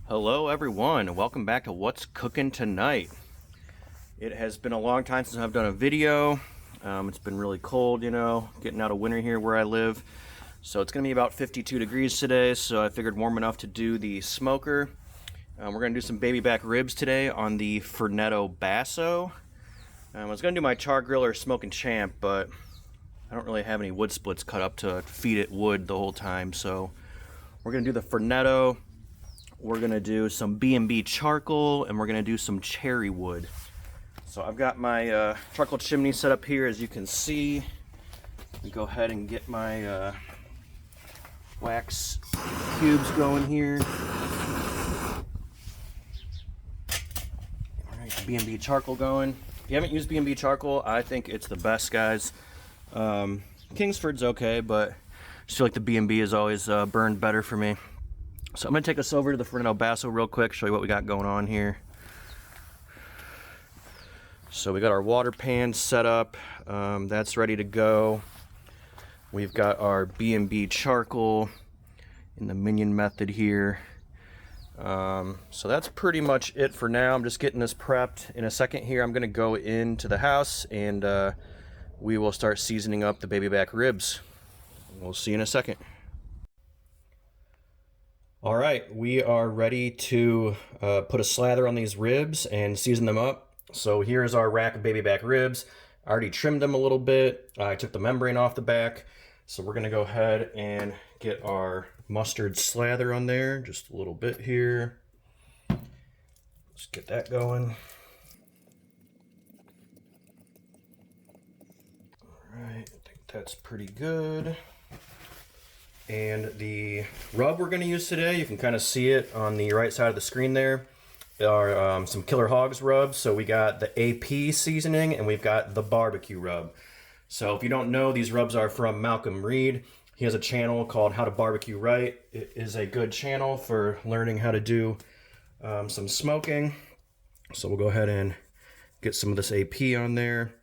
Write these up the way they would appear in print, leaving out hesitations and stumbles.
Hello everyone, welcome back to What's Cooking Tonight. It has been a long time since I've done a video. It's been really cold, getting out of winter here where I live. So it's going to be about 52 degrees today, so I figured warm enough to do the smoker. We're going to do some baby back ribs today on the Fornetto Basso. I was going to do my char grill or smoking champ, but I don't really have any wood splits cut up to feed it wood the whole time, so we're going to do the Fornetto. We're going to do some B&B charcoal, and we're going to do some cherry wood. So I've got my charcoal chimney set up here, as you can see. Let me go ahead and get my wax cubes going here. Alright, B&B charcoal going. If you haven't used B&B charcoal, I think it's the best, guys. Kingsford's okay, but I just feel like the B&B is always burned better for me. So I'm going to take us over to the Fornetto Basso real quick, show you what we got going on here. So we got our water pan set up, that's ready to go. We've got our B&B charcoal in the minion method here. So that's pretty much it for now. I'm just getting this prepped. In a second here, I'm going to go into the house and we will start seasoning up the baby back ribs. We'll see you in a second. All right, we are ready to put a slather on these ribs and season them up. So here's our rack of baby back ribs. I already trimmed them a little bit. I took the membrane off the back. So we're gonna go ahead and get our mustard slather on there, just a little bit here. Let's get that going. All right, I think that's pretty good. And the rub we're going to use today, you can kind of see it on the right side of the screen there, are some Killer Hogs rubs. So we got the AP seasoning and we've got the barbecue rub. So if you don't know, these rubs are from Malcolm Reed. He has a channel called How to Barbecue Right. It is a good channel for learning how to do some smoking. So we'll go ahead and get some of this AP on there,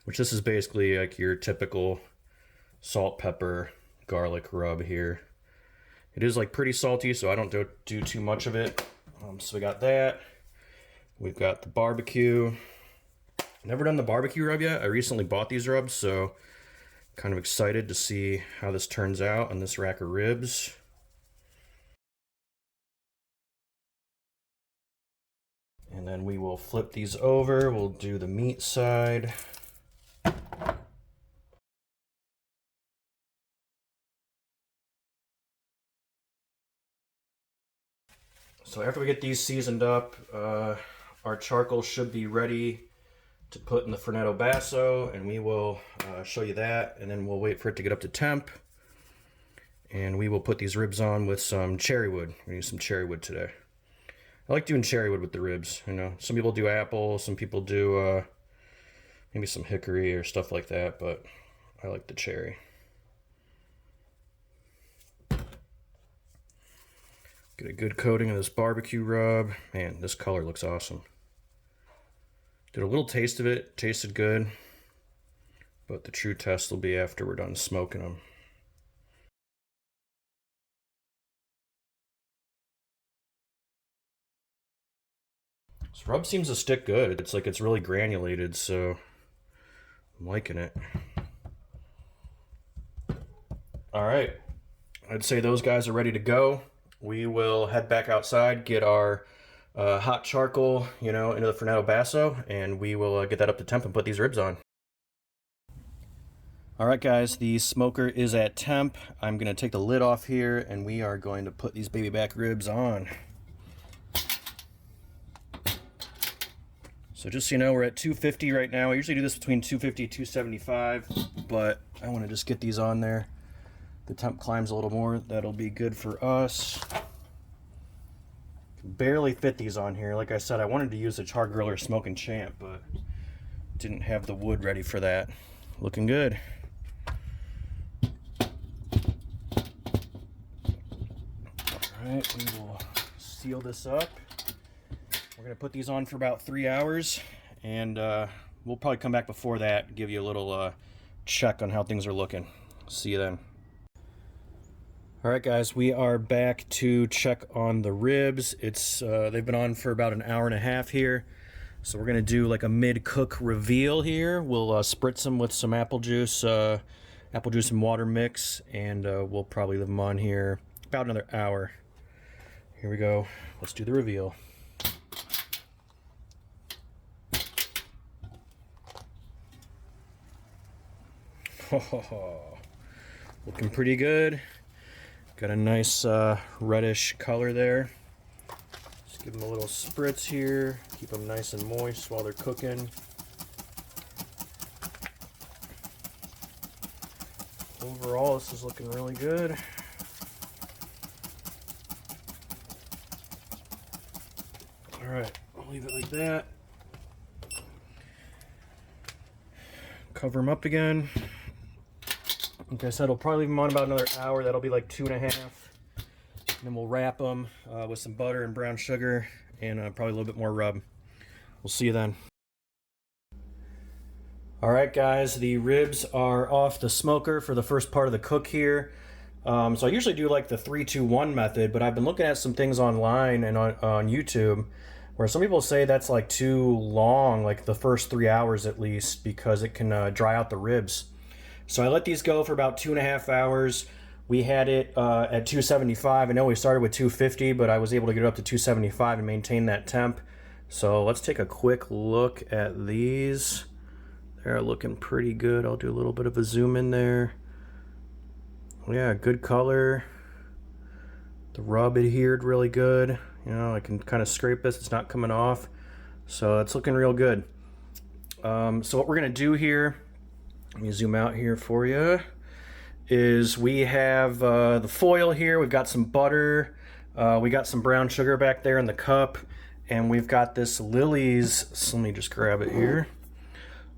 which this is basically like your typical salt, pepper, garlic rub here. It is like pretty salty, so I don't do too much of it. So we got that. We've got the barbecue. Never done the barbecue rub yet. I recently bought these rubs, so kind of excited to see how this turns out on this rack of ribs. And then we will flip these over. We'll do the meat side. So after we get these seasoned up, our charcoal should be ready to put in the Fornetto Basso, and we will show you that, and then we'll wait for it to get up to temp, and we will put these ribs on with some cherry wood. We're gonna use some cherry wood today. I like doing cherry wood with the ribs. Some people do apple, some people do maybe some hickory or stuff like that, but I like the cherry. Get a good coating of this barbecue rub. Man, this color looks awesome. Did a little taste of it, tasted good, but the true test will be after we're done smoking them. This rub seems to stick good. It's like it's really granulated, so I'm liking it. All right, I'd say those guys are ready to go. We will head back outside, get our hot charcoal, into the Fornetto Basso, and we will get that up to temp and put these ribs on. All right, guys, the smoker is at temp. I'm going to take the lid off here, and we are going to put these baby back ribs on. So just so you know, we're at 250 right now. I usually do this between 250 and 275, but I want to just get these on there. The temp climbs a little more. That'll be good for us. Can barely fit these on here. Like I said, I wanted to use a char grill or smoking champ, but didn't have the wood ready for that. Looking good. Alright, we will seal this up. We're going to put these on for about 3 hours, and we'll probably come back before that, give you a little check on how things are looking. See you then. All right, guys, we are back to check on the ribs. They've been on for about an hour and a half here. So we're gonna do like a mid-cook reveal here. We'll spritz them with some apple juice and water mix, and we'll probably leave them on here about another hour. Here we go. Let's do the reveal. Looking pretty good. Got a nice reddish color there. Just give them a little spritz here. Keep them nice and moist while they're cooking. Overall, this is looking really good. All right, I'll leave it like that. Cover them up again. Like I said, I'll probably leave them on about another hour. That'll be like 2.5. And then we'll wrap them with some butter and brown sugar and probably a little bit more rub. We'll see you then. All right, guys, the ribs are off the smoker for the first part of the cook here. So I usually do like the 3-2-1 method, but I've been looking at some things online and on YouTube where some people say that's like too long, like the first 3 hours at least, because it can dry out the ribs. So I let these go for about 2.5 hours. We had it at 275. I know we started with 250, but I was able to get it up to 275 and maintain that temp. So let's take a quick look at these. They're looking pretty good. I'll do a little bit of a zoom in there. Yeah, good color. The rub adhered really good. You know, I can kind of scrape this. It's not coming off. So it's looking real good. So what we're going to do here, let me zoom out here for you, is we have the foil here. We've got some butter. We got some brown sugar back there in the cup. And we've got this Lily's, so let me just grab it here.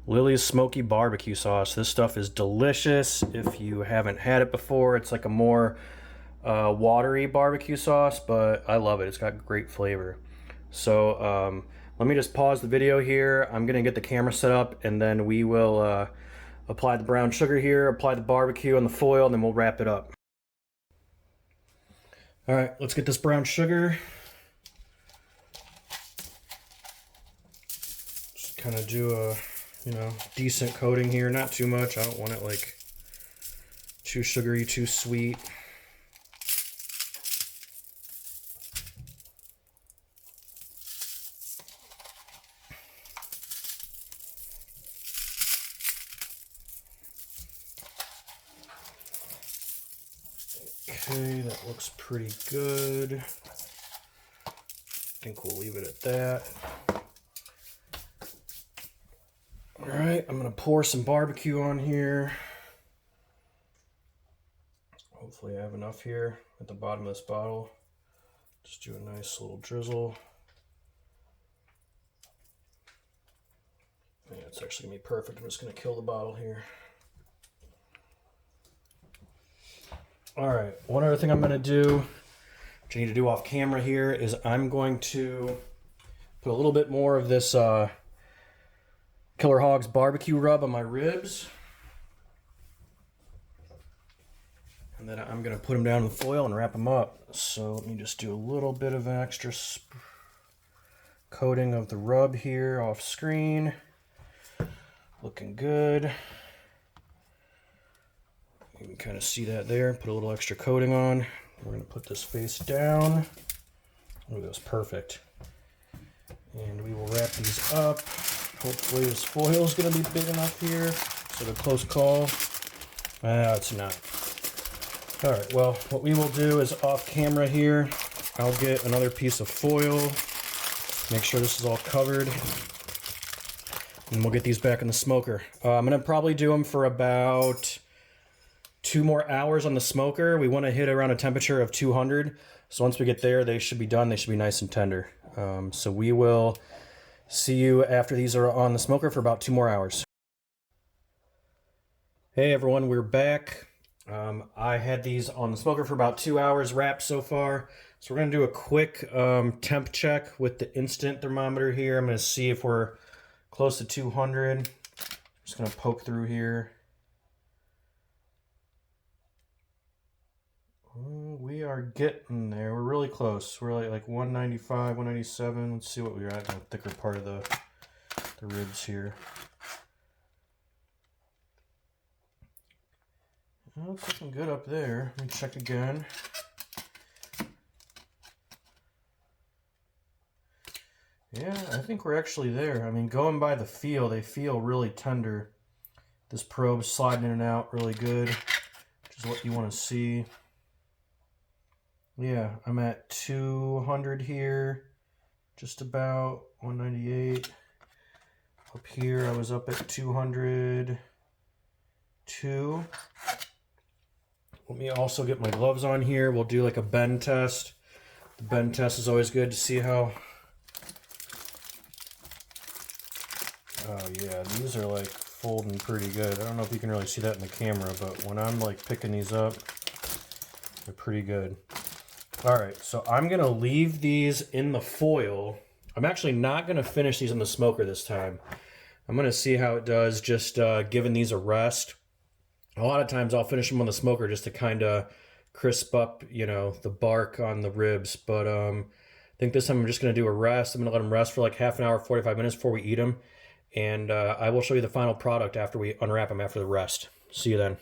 Lily's Smoky Barbecue Sauce. This stuff is delicious. If you haven't had it before, it's like a more watery barbecue sauce, but I love it. It's got great flavor. So let me just pause the video here. I'm gonna get the camera set up, and then we will apply the brown sugar here, apply the barbecue and the foil, and then we'll wrap it up. All right, let's get this brown sugar. Just kind of do a, you know, decent coating here, not too much. I don't want it like too sugary, too sweet. Okay, that looks pretty good. I think we'll leave it at that. All right, I'm gonna pour some barbecue on here. Hopefully I have enough here at the bottom of this bottle. Just do a nice little drizzle. Yeah, it's actually gonna be perfect. I'm just gonna kill the bottle here. All right, one other thing I'm gonna do, which I need to do off camera here, is I'm going to put a little bit more of this Killer Hogs barbecue rub on my ribs. And then I'm gonna put them down in the foil and wrap them up. So let me just do a little bit of an extra coating of the rub here off screen. Looking good. You can kind of see that there. Put a little extra coating on. We're going to put this face down. Oh, that was perfect. And we will wrap these up. Hopefully this foil is going to be big enough here. So the close call. It's not. All right, well, what we will do is off camera here, I'll get another piece of foil. Make sure this is all covered. And we'll get these back in the smoker. I'm going to probably do them for about 2 more hours on the smoker. We want to hit around a temperature of 200. So once we get there, they should be done. They should be nice and tender. So we will see you after these are on the smoker for about 2 more hours. Hey everyone, we're back. I had these on the smoker for about 2 hours wrapped so far. So we're going to do a quick temp check with the instant thermometer here. I'm going to see if we're close to 200. Just going to poke through here. We are getting there. We're really close. We're like 195, 197. Let's see what we're at in the thicker part of the ribs here. Oh, it's looking good up there. Let me check again. Yeah, I think we're actually there. I mean, going by the feel, they feel really tender. This probe's sliding in and out really good, which is what you want to see. Yeah, I'm at 200 here, just about 198. Up here, I was up at 202. Let me also get my gloves on here. We'll do like a bend test. The bend test is always good to see how... Oh yeah, these are like folding pretty good. I don't know if you can really see that in the camera, but when I'm like picking these up, they're pretty good. All right, so I'm gonna leave these in the foil. I'm actually not gonna finish these in the smoker this time. I'm gonna see how it does, just giving these a rest. A lot of times I'll finish them on the smoker just to kind of crisp up, you know, the bark on the ribs. But I think this time I'm just gonna do a rest. I'm gonna let them rest for like half an hour, 45 minutes before we eat them. And I will show you the final product after we unwrap them after the rest. See you then.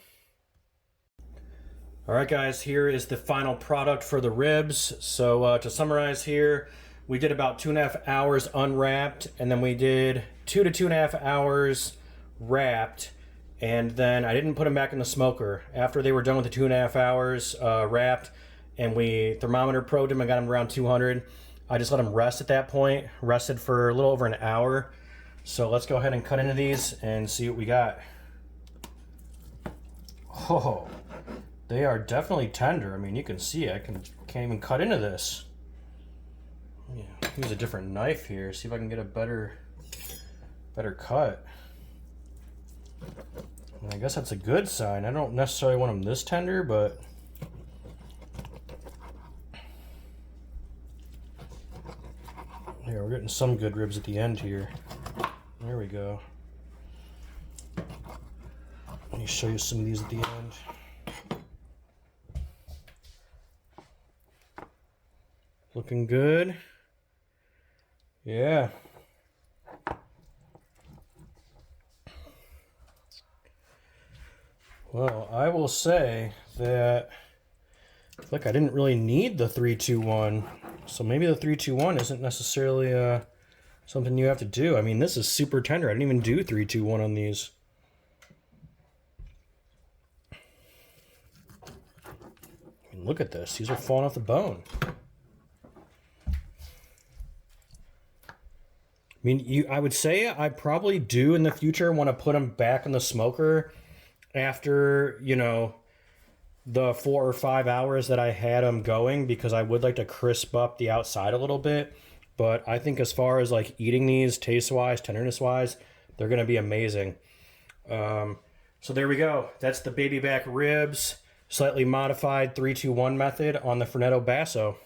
All right, guys, here is the final product for the ribs. So to summarize here, we did about 2.5 hours unwrapped, and then we did 2 to 2.5 hours wrapped, and then I didn't put them back in the smoker. After they were done with the 2.5 hours wrapped, and we thermometer probed them and got them around 200, I just let them rest at that point, rested for a little over an hour. So let's go ahead and cut into these and see what we got. Oh, they are definitely tender. I mean, you can see I can't even cut into this. Yeah, use a different knife here. See if I can get a better cut. And I guess that's a good sign. I don't necessarily want them this tender, but here we're getting some good ribs at the end here. There we go. Let me show you some of these at the end. Looking good. Yeah. Well, I will say that look, I didn't really need the 3-2-1. So maybe the 3-2-1 isn't necessarily something you have to do. I mean, this is super tender. I didn't even do 3-2-1 on these. I mean, look at this. These are falling off the bone. I mean, I would say I probably do in the future want to put them back in the smoker after, you know, the 4 or 5 hours that I had them going, because I would like to crisp up the outside a little bit. But I think as far as like eating these taste-wise, tenderness-wise, they're going to be amazing. So there we go. That's the baby back ribs, slightly modified 3-2-1 method on the Fornetto Basso.